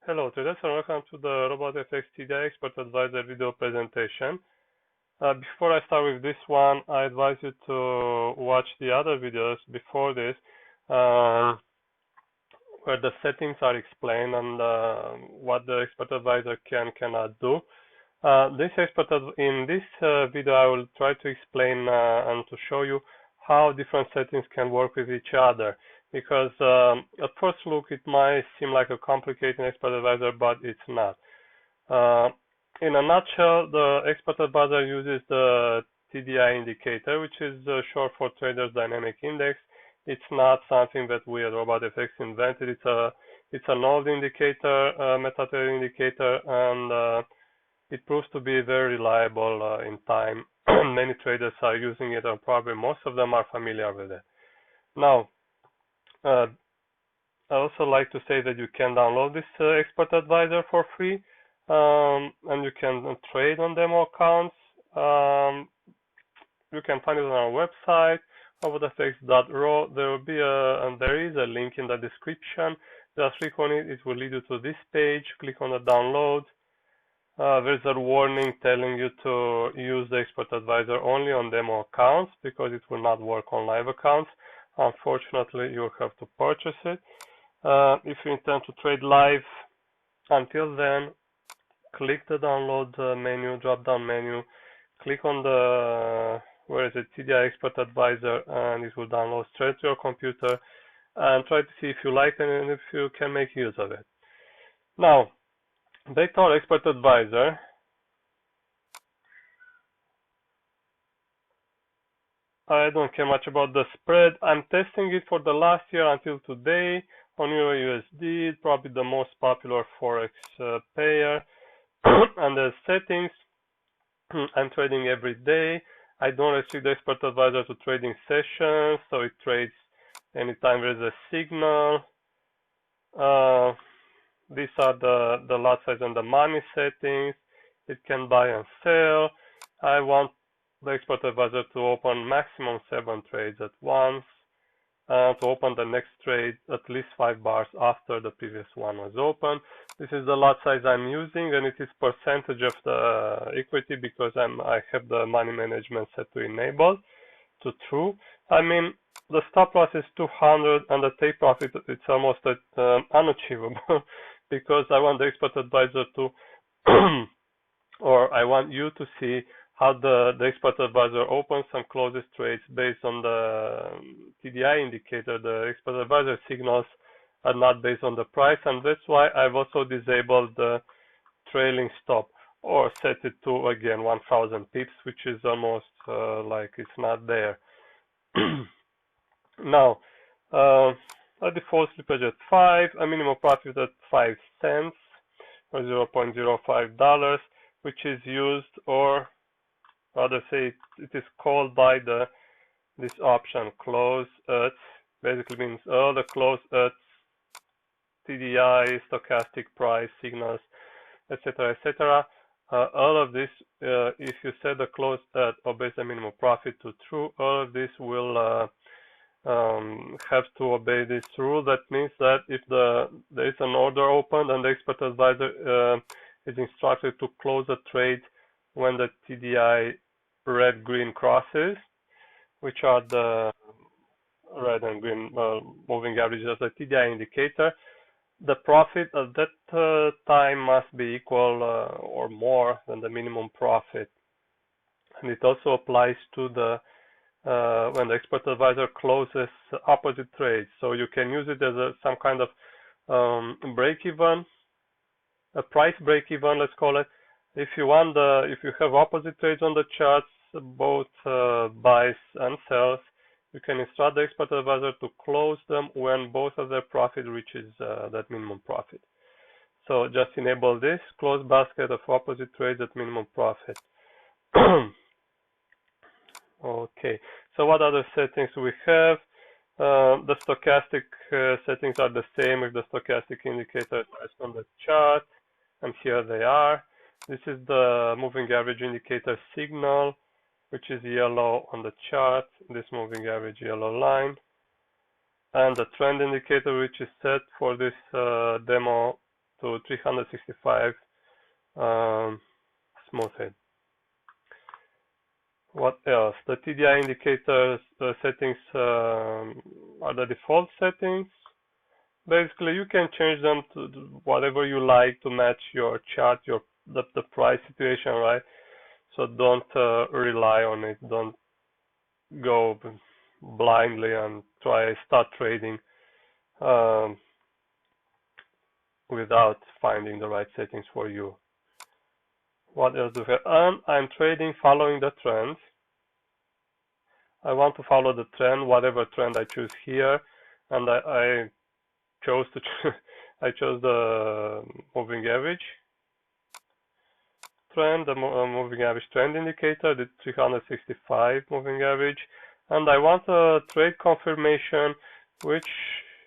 Hello traders and welcome to the RobotFX TDI Expert Advisor video presentation. Before I start with this one, I advise you to watch the other videos before this where the settings are explained and what the Expert Advisor cannot do. In this video I will try to explain and to show you how different settings can work with each other, because at first look it might seem like a complicated Expert Advisor, but it's not. In a nutshell, the Expert Advisor uses the TDI indicator, which is short for Traders Dynamic Index. It's not something that we at RobotFX invented. It's an old indicator, Metatrader indicator, and it proves to be very reliable in time. Many traders are using it, and probably most of them are familiar with it. Now, I also like to say that you can download this Expert Advisor for free, and you can trade on demo accounts. You can find it on our website, robotfx.ro. There is a link in the description. Just click on it. It will lead you to this page. Click on the download. There's a warning telling you to use the Expert Advisor only on demo accounts, because it will not work on live accounts. Unfortunately, you'll have to purchase it. If you intend to trade live, until then, click the download menu, drop-down menu, click on the TDI Expert Advisor, and it will download straight to your computer, and try to see if you like it and if you can make use of it. Now, back to our Expert Advisor. I don't care much about the spread. I'm testing it for the last year until today on EURUSD, probably the most popular Forex pair. And the settings, I'm trading every day. I don't restrict the Expert Advisor to trading sessions, so it trades anytime there's a signal. These are the lot size and the money settings. It can buy and sell. I want the Expert Advisor to open maximum 7 trades at once, to open the next trade at least 5 bars after the previous one was open. This is the lot size I'm using, and it is percentage of the equity, because I have the money management set to enable to true. I mean, the stop loss is 200 and the take profit, it's almost unachievable because I want the Expert Advisor to or I want you to see how the Expert Advisor opens and closes trades based on the TDI indicator. The Expert Advisor signals are not based on the price, and that's why I've also disabled the trailing stop, or set it to, again, 1000 pips, which is almost like it's not there. Now, a default slippage at 5, a minimum profit at 5 cents, or $0.05, which is used, or rather say it is called by this option, close at. Basically means all the close at TDI, stochastic price signals, etc., etc. All of this, if you set the close at or base the minimum profit to true, all of this will have to obey this rule. That means that if there is an order opened and the Expert Advisor is instructed to close a trade when the TDI red-green crosses, which are the red and green moving averages of the TDI indicator, the profit at that time must be equal or more than the minimum profit. And it also applies to the when the Expert Advisor closes opposite trades. So you can use it as some kind of break-even, a price break-even, let's call it. If you have opposite trades on the charts, both buys and sells, you can instruct the Expert Advisor to close them when both of their profit reaches that minimum profit. So just enable this, close basket of opposite trades at minimum profit. Okay, so what other settings we have? The stochastic settings are the same with the stochastic indicator on the chart, and here they are. This is the moving average indicator signal, which is yellow on the chart, this moving average yellow line, and the trend indicator, which is set for this demo to 365, smooth it. What else? The TDI indicators settings are the default settings. Basically, you can change them to whatever you like to match your chart, the price situation, right? So don't rely on it. Don't go blindly and start trading without finding the right settings for you. What else do we have? And I'm trading following the trends. I want to follow the trend, whatever trend I choose here, and I chose the moving average trend, the moving average trend indicator, the 365 moving average, and I want a trade confirmation, which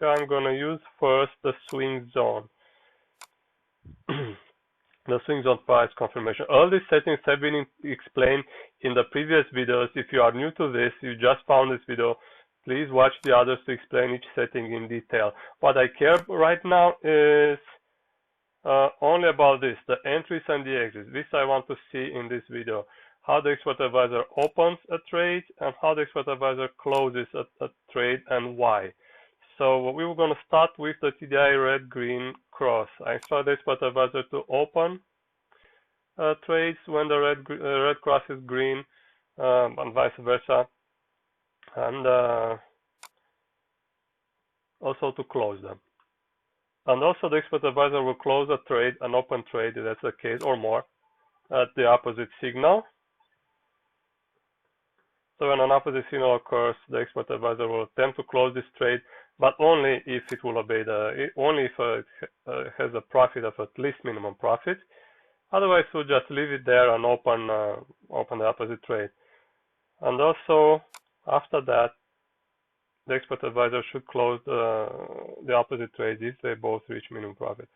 I'm gonna use first, the swing zone. The swing zone price confirmation. All these settings have been explained in the previous videos. If you are new to this, you just found this video, please watch the others to explain each setting in detail. What I care right now is only about this, the entries and the exits. This I want to see in this video. How the expert advisor opens a trade and how the expert advisor closes a trade and why. So we were going to start with the TDI red-green cross. I instruct the expert advisor to open trades when the red cross is green, and vice versa, and also to close them. And also the expert advisor will close a trade, an open trade, if that's the case, or more, at the opposite signal. So when an opposite signal occurs, the expert advisor will attempt to close this trade, but only if it will obey only if it has a profit of at least minimum profit. Otherwise, we'll just leave it there and open the opposite trade. And also, after that, the expert advisor should close the opposite trade if they both reach minimum profit.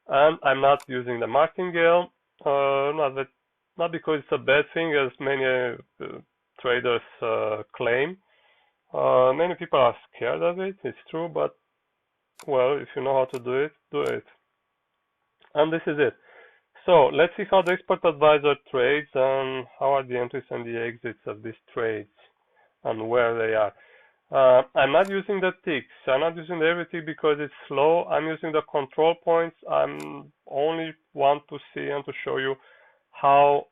And I'm not using the martingale, not because it's a bad thing, as many traders claim. Many people are scared of it, it's true, but well, if you know how to do it, do it. And this is it. So let's see how the expert advisor trades and how are the entries and the exits of these trades and where they are. I'm not using the ticks. I'm not using the every tick because it's slow. I'm using the control points. I'm only want to see and to show you how,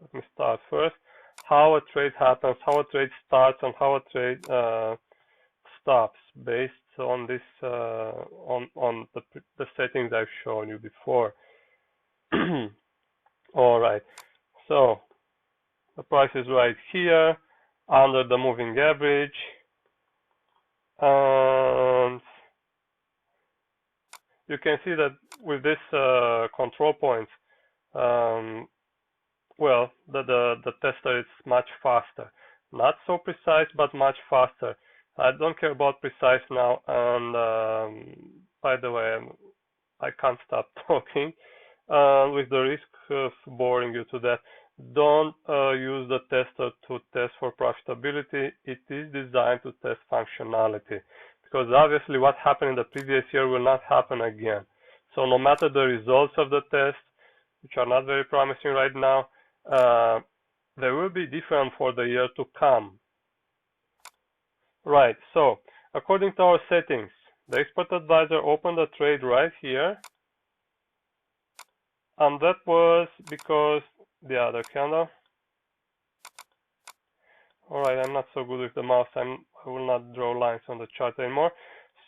let me start first, how a trade happens, how a trade starts, and how a trade stops based on this on the settings I've shown you before. All right, so the price is right here under the moving average, and you can see that with this control points, well, the tester is much faster. Not so precise, but much faster. I don't care about precise now, and by the way, I can't stop talking with the risk of boring you to death. Don't use the tester to test for profitability. It is designed to test functionality, because obviously what happened in the previous year will not happen again. So no matter the results of the test, which are not very promising right now, they will be different for the year to come. Right, so according to our settings, the expert advisor opened a trade right here, and that was because the other candle. Alright, I'm not so good with the mouse, I will not draw lines on the chart anymore.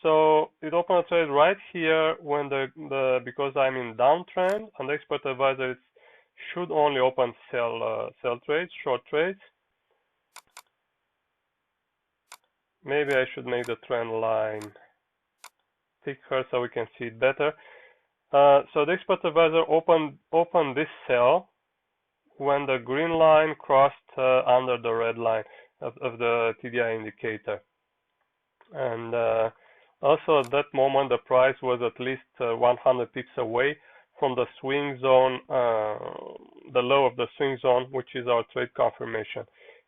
So it opened a trade right here when because I'm in downtrend, and the expert advisor should only open sell trades, short trades. Maybe I should make the trend line thicker so we can see it better. So the expert advisor opened this sell when the green line crossed under the red line of the TDI indicator. And also at that moment the price was at least 100 pips away from the swing zone, the low of the swing zone, which is our trade confirmation.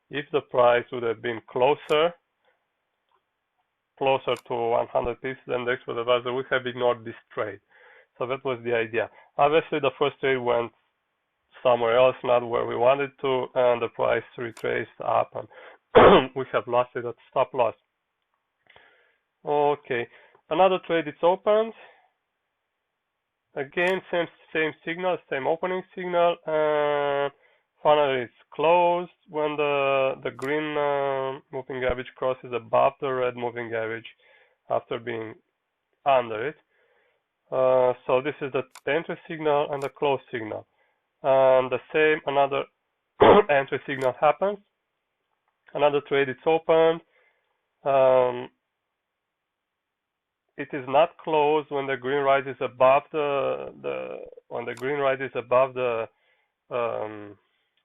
If the price would have been closer, closer to 100 pips, then the expert advisor would have ignored this trade. So that was the idea. Obviously, the first trade went somewhere else, not where we wanted to, and the price retraced up, and we have lost it at stop loss. Okay, another trade, it's opened. Again, same signal, same opening signal, and finally it's closed when the green moving average crosses above the red moving average after being under it. So this is the entry signal and the close signal. And the same, another entry signal happens. Another trade, it's opened. It is not closed when the green rises above the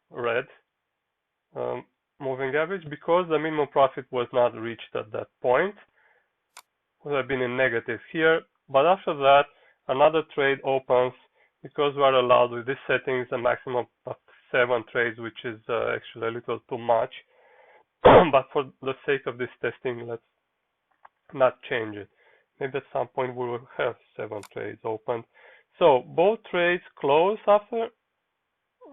red moving average, because the minimum profit was not reached at that point. Would have been in negative here, but after that another trade opens, because we are allowed with these settings a maximum of 7 trades, which is actually a little too much. But for the sake of this testing, let's not change it. Maybe at some point we will have 7 trades opened. So both trades close after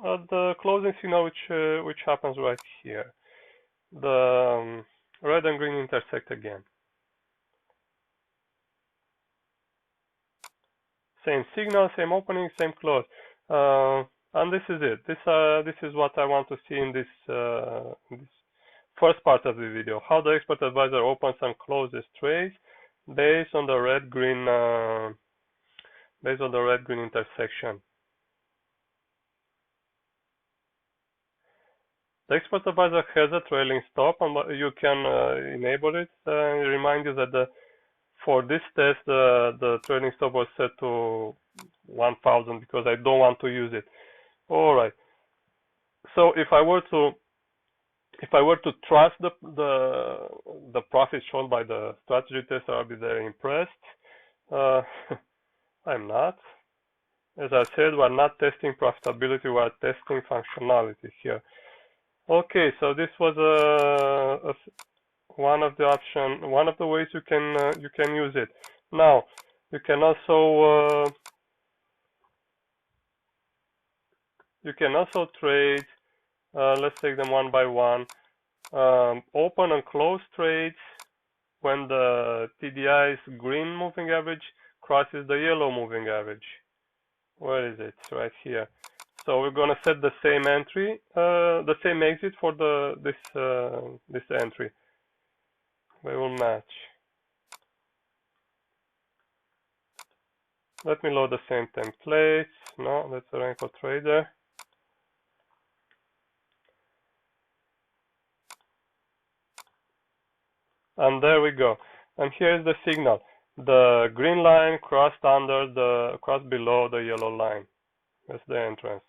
the closing signal, which happens right here. The red and green intersect again. Same signal, same opening, same close. And this is it. This is what I want to see in this first part of the video. How the expert advisor opens and closes trades based on the red-green intersection. The expert advisor has a trailing stop, and you can enable it. Remind you that for this test, the trailing stop was set to 1000 because I don't want to use it. All right. So if I were to trust the profit shown by the strategy tester, I'll be very impressed. I'm not. As I said, we're not testing profitability, we're testing functionality here. Okay, so this was one of the ways you can use it. Now you can also trade. Let's take them one by one. Open and close trades when the TDI's green moving average crosses the yellow moving average. Where is it? Right here. So we're gonna set the same entry, the same exit for this entry. They will match. Let me load the same templates. No, that's a Renko Trader. And there we go. And here's the signal. The green line crossed below the yellow line. That's the entrance.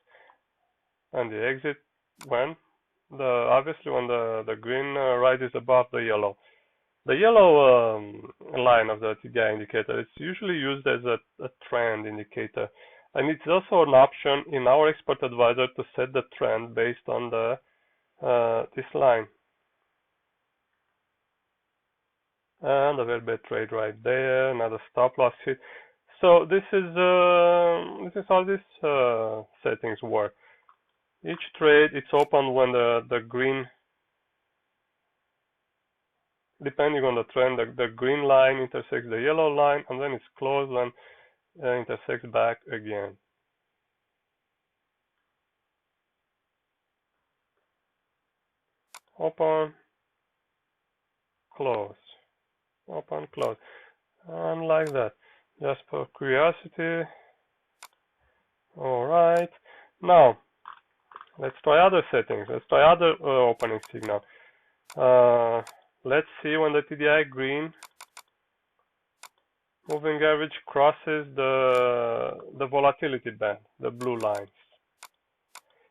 And the exit obviously when the green rises above the yellow. The yellow line of the TDI indicator, it's usually used as a trend indicator. And it's also an option in our expert advisor to set the trend based on this line. And a very bad trade right there, another stop loss hit. So this is how these settings work. Each trade, it's open when the green, depending on the trend, the green line intersects the yellow line, and then it's closed when intersects back again. Open, close, open, close, and like that, just for curiosity. All right, now let's try other settings. Let's try other opening signal. Let's see when the TDI green moving average crosses the volatility band, the blue lines.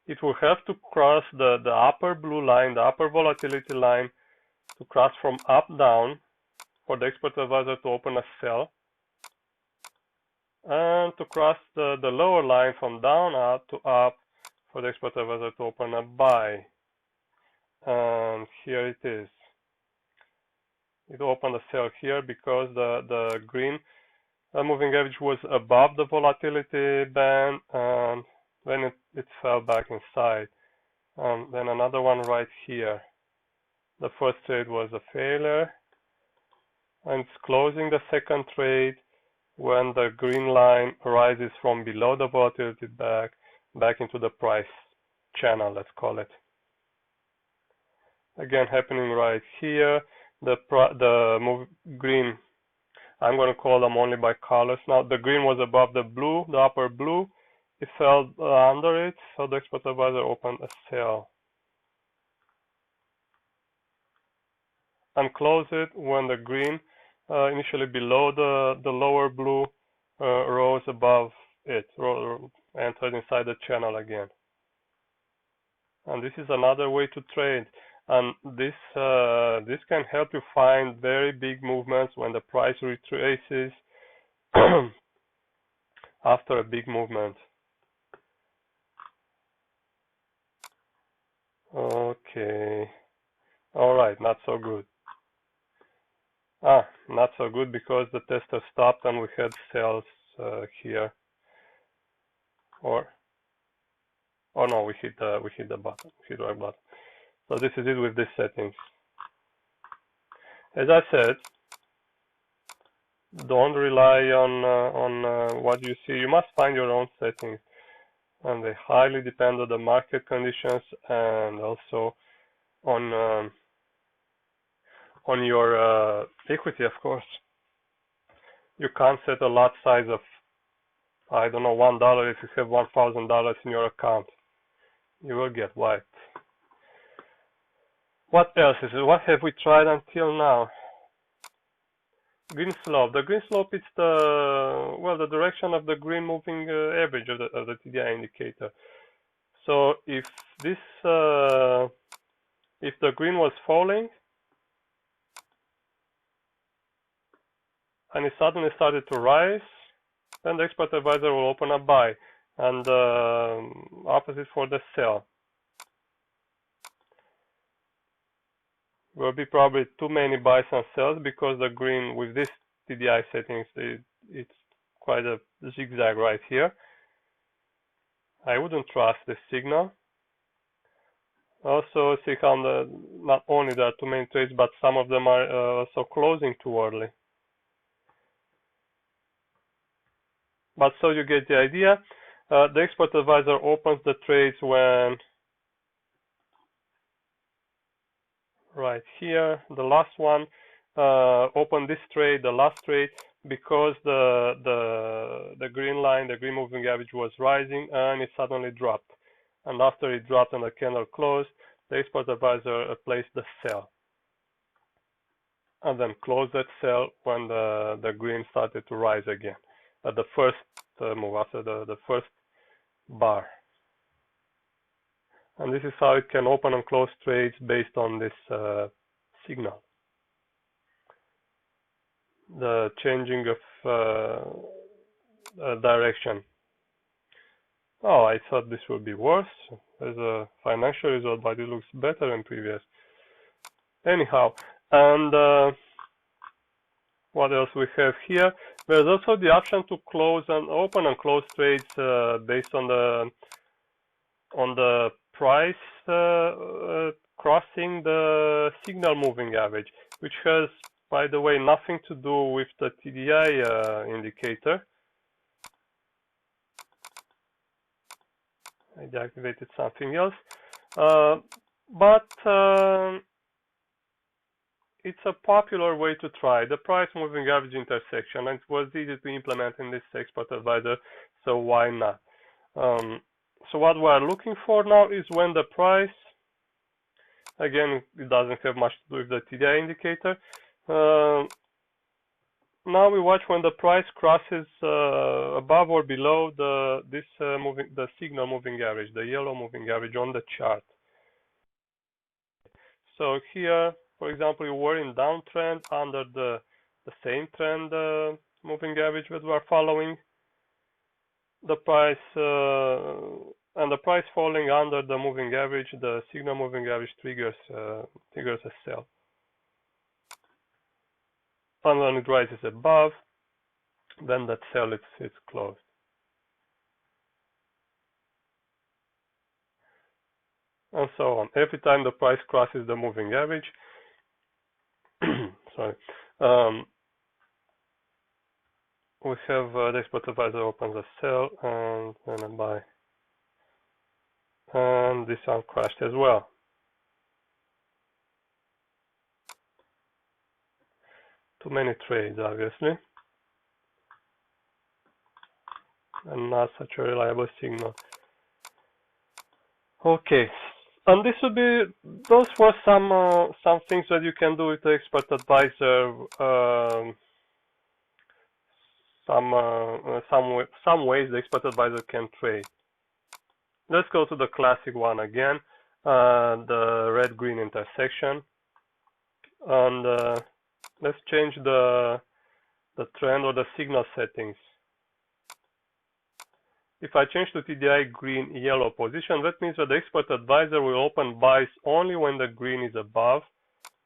It will have to cross the upper blue line, the upper volatility line, to cross from up down for the expert advisor to open a sell, and to cross the lower line from down up to up for the expert advisor to open a buy. And here it is. it opened a sell here because the green moving average was above the volatility band, and then it fell back inside. Then another one right here. The first trade was a failure, and it's closing the second trade when the green line rises from below the volatility back into the price channel, let's call it. Again, happening right here. The green, I'm going to call them only by colors now. The green was above the blue, the upper blue. It fell under it, so the expert advisor opened a sell and closed it when the green, initially below the lower blue, rose above it, entered inside the channel again. And this is another way to trade. And this can help you find very big movements when the price retraces after a big movement. Okay. All right, not so good. Not so good because the tester stopped and we had sells here. Or no, we hit the button, hit the right button. So this is it with these settings. As I said, don't rely on what you see. You must find your own settings, and they highly depend on the market conditions and also on your equity, of course. You can't set a lot size of, I don't know, $1 if you have $1,000 in your account. You will get wiped. What else is it? What have we tried until now? Green slope. The green slope is the direction of the green moving average of the TDI indicator. So if the green was falling and it suddenly started to rise, then the expert advisor will open a buy, and opposite for the sell. Will be probably too many buys and sells because the green with this TDI settings, it's quite a zigzag right here. I wouldn't trust this signal. Also see how not only there are too many trades, but some of them are also closing too early. But so you get the idea. The expert advisor opens the trades when right here, the last one, open this trade, the last trade, because the green line, the green moving average was rising and it suddenly dropped. And after it dropped and the candle closed, the expert advisor placed the sell. And then closed that sell when the green started to rise again. At the first move, after the first bar. And this is how it can open and close trades based on this signal. The changing of direction. Oh, I thought this would be worse as a financial result, but it looks better than previous. Anyhow, and what else we have here? There's also the option to close and open and close trades based on the price crossing the signal moving average, which has, by the way, nothing to do with the TDI indicator. I deactivated something else, but it's a popular way to try the price moving average intersection, and it was easy to implement in this expert advisor, so why not? So what we are looking for now is when the price, again, it doesn't have much to do with the TDI indicator. Now we watch when the price crosses above or below the signal moving average, the yellow moving average on the chart. So here, for example, we were in downtrend under the same trend moving average that we are following. The price and the price falling under the moving average, the signal moving average triggers a sell. and when it rises above, then that sell it's closed. And so on. Every time the price crosses the moving average, sorry, we have the expert advisor opens a sell and then a buy. And this one crashed as well. Too many trades, obviously, and not such a reliable signal. Okay, and this would be, those were some things that you can do with the expert advisor. Some ways the expert advisor can trade. Let's go to the classic one again, the red-green intersection, and let's change the trend or the signal settings. If I change to TDI green yellow position, that means that the expert advisor will open buys only when the green is above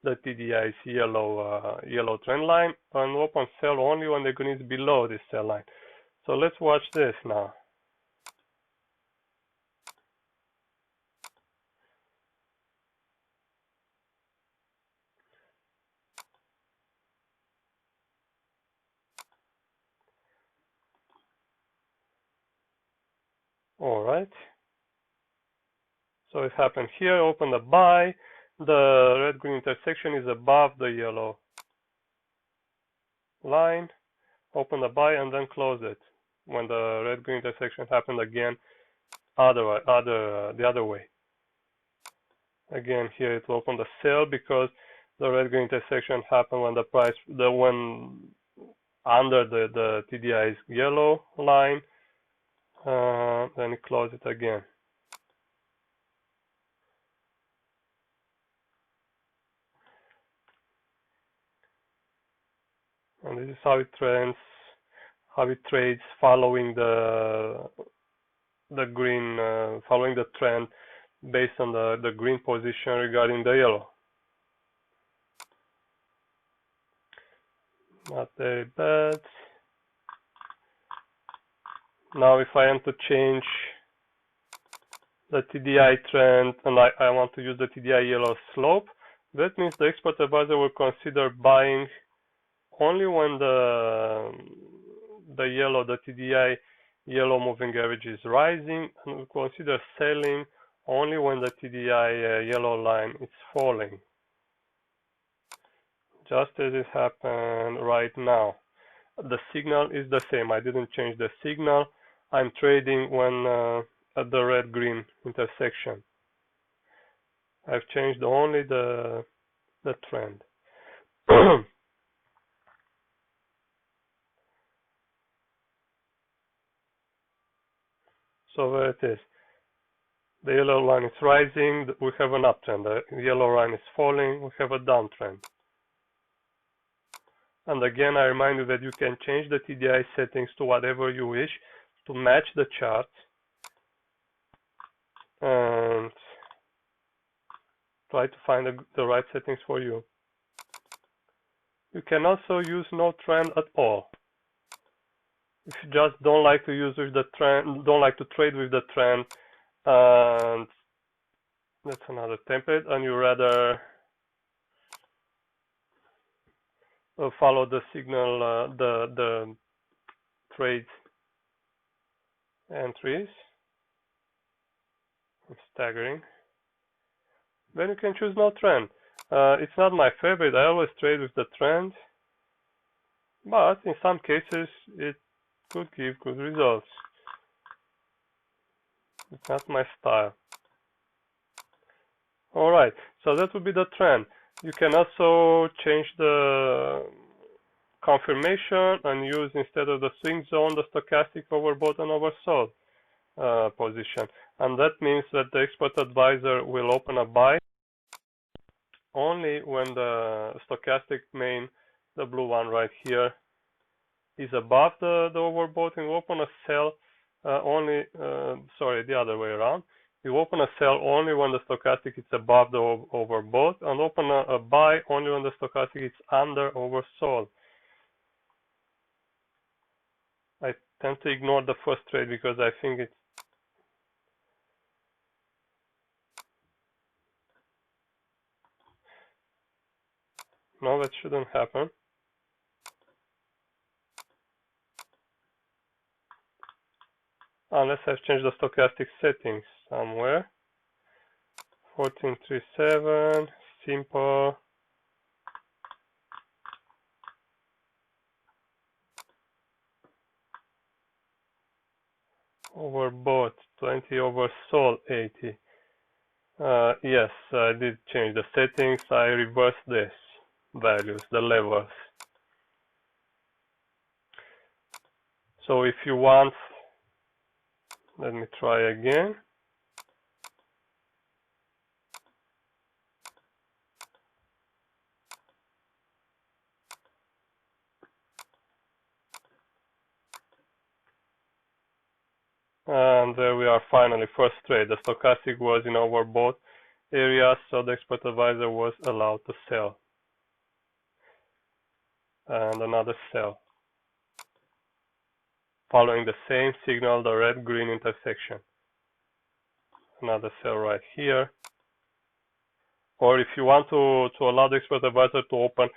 the TDI's yellow trend line, and open sell only when the green is below this sell line. So let's watch this now. All right. So it happened here. Open the buy. The red-green intersection is above the yellow line. Open the buy and then close it. When the red-green intersection happened again, the other way. Again, here it will open the sell because the red-green intersection happened when the price, when under the TDI's yellow line. Then it close it again. And this is how it trades following the green, following the trend based on the green position regarding the yellow. Not very bad. Now if I am to change the TDI trend and I want to use the TDI yellow slope, that means the expert advisor will consider buying only when the TDI yellow moving average is rising, and will consider selling only when the TDI yellow line is falling. Just as it happened right now. The signal is the same. I didn't change the signal. I'm trading when at the red-green intersection. I've changed only the trend. So there it is. The yellow line is rising, we have an uptrend. The yellow line is falling, we have a downtrend. And again, I remind you that you can change the TDI settings to whatever you wish to match the chart. And try to find the right settings for you. You can also use no trend at all. If you just don't like to use with the trend, don't like to trade with the trend, and that's another template, and you rather follow the signal, the trade entries. I'm staggering. Then you can choose no trend. It's not my favorite. I always trade with the trend, but in some cases it could give good results. It's not my style. Alright, so that would be the trend. You can also change the confirmation and use, instead of the swing zone, the stochastic overbought and oversold position. And that means that the expert advisor will open a buy only when the stochastic main, the blue one right here, is above the overbought, and will open a sell only, sorry, the other way around. You open a sell only when the stochastic is above the overbought, and open a buy only when the stochastic is under oversold. I tend to ignore the first trade because I think it's no, that shouldn't happen. Unless I've changed the stochastic settings somewhere. 1437, simple. Overbought 20, oversold 80. Yes, I did change the settings. I reversed this values, the levels. So if you want, let me try again. And there we are, finally, first trade. The stochastic was in overbought area, so the expert advisor was allowed to sell. And another sell. Following the same signal, the red-green intersection. Another sell right here. Or if you want to allow the expert advisor to open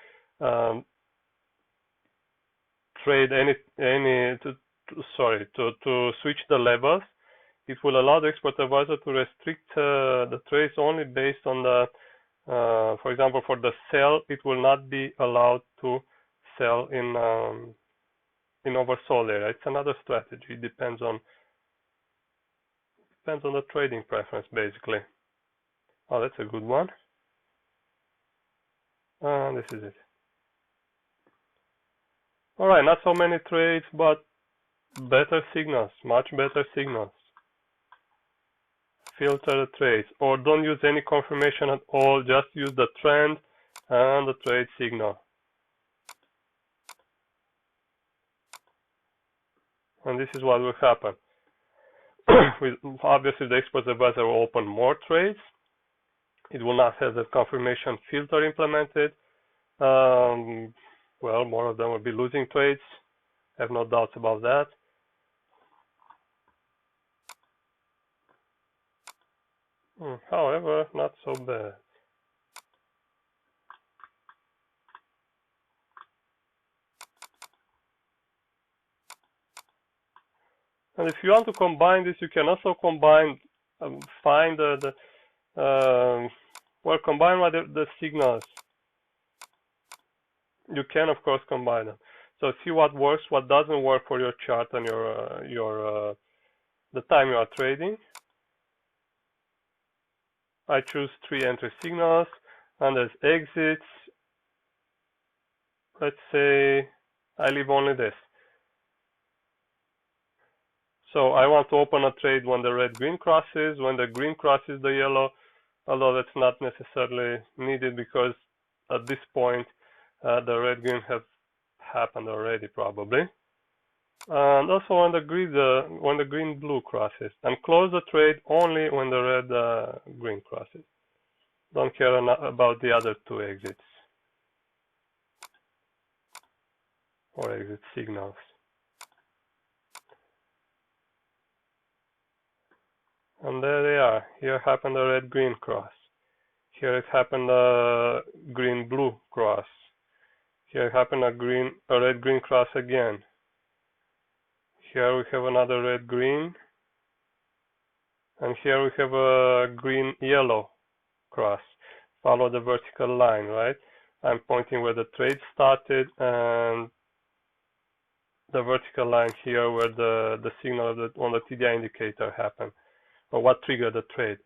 trade to switch the levels, it will allow the expert advisor to restrict the trades only based on the, for example, for the sell, it will not be allowed to sell in oversold area. It's another strategy. It depends on the trading preference, basically. Oh, that's a good one. This is it. All right, not so many trades, but better signals, much better signals. Filter the trades, or don't use any confirmation at all, just use the trend and the trade signal. And this is what will happen. Obviously, the expert advisor will open more trades. It will not have the confirmation filter implemented. Well, more of them will be losing trades. I have no doubts about that. However, not so bad. And if you want to combine this, you can also combine, find combine the signals. You can, of course, combine them. So see what works, what doesn't work for your chart and the time you are trading. I choose 3 entry signals, and as exits, let's say I leave only this. So I want to open a trade when the red-green crosses, when the green crosses the yellow, although that's not necessarily needed because at this point the red-green have happened already probably. And also when the green-blue crosses, and close the trade only when the red-green crosses. Don't care about the other 2 exits or exit signals. And there they are. Here happened a red-green cross. Here it happened a green-blue cross. Here happened a red-green cross again. Here we have another red-green. And here we have a green-yellow cross. Follow the vertical line, right? I'm pointing where the trade started, and the vertical line here where the signal on the TDI indicator happened, or what triggered the trade.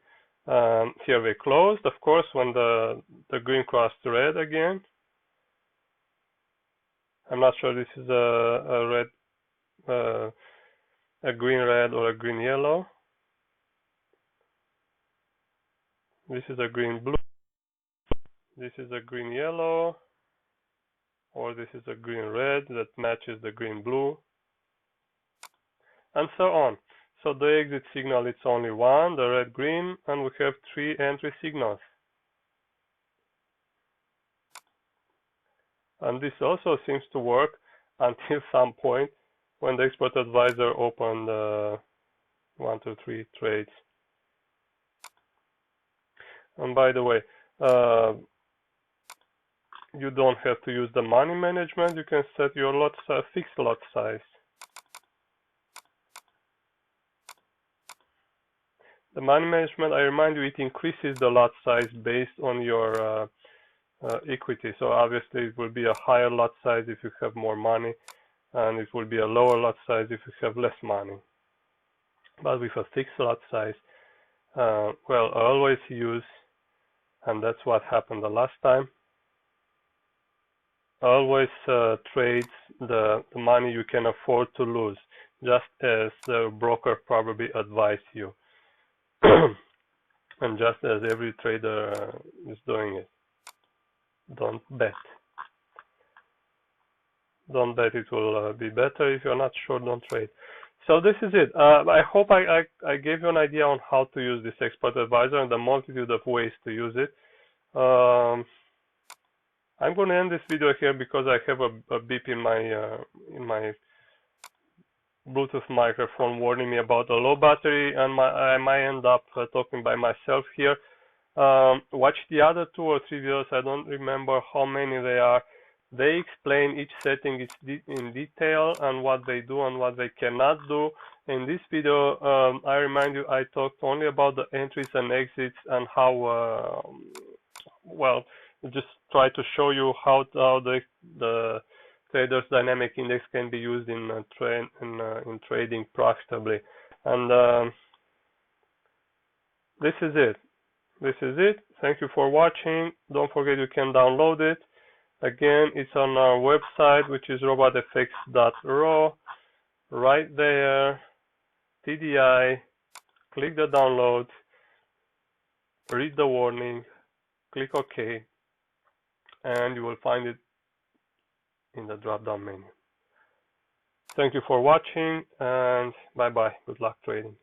Here we closed, of course, when the green crossed red again. I'm not sure this is a green red or a green yellow. This is a green blue. This is a green yellow, or this is a green red that matches the green blue, and so on. So the exit signal, it's only one, the red green, and we have 3 entry signals. And this also seems to work until some point when the expert advisor opened 1, 2, 3 trades. And by the way, you don't have to use the money management. You can set your lot size, fixed lot size. The money management, I remind you, it increases the lot size based on your equity. So obviously it will be a higher lot size if you have more money, and it will be a lower lot size if you have less money. But with a fixed lot size, well, I always use, and that's what happened the last time, always trade the money you can afford to lose, just as the broker probably advised you. And just as every trader is doing it. Don't bet. Don't bet it will be better. If you're not sure, don't trade. So this is it. I hope I gave you an idea on how to use this expert advisor and the multitude of ways to use it. I'm going to end this video here because I have a beep in my Bluetooth microphone warning me about a low battery, and I might end up talking by myself here. Watch the other 2 or 3 videos. I don't remember how many they are. They explain each setting in detail and what they do and what they cannot do. In this video, I remind you, I talked only about the entries and exits and how, well, just try to show you how the Trader's Dynamic Index can be used in trading profitably. And this is it. This is it. Thank you for watching. Don't forget you can download it. Again, it's on our website, which is robotfx.ro. Right there, TDI. Click the download. Read the warning. Click OK. And you will find it in the drop-down menu. Thank you for watching, and bye-bye. Good luck trading.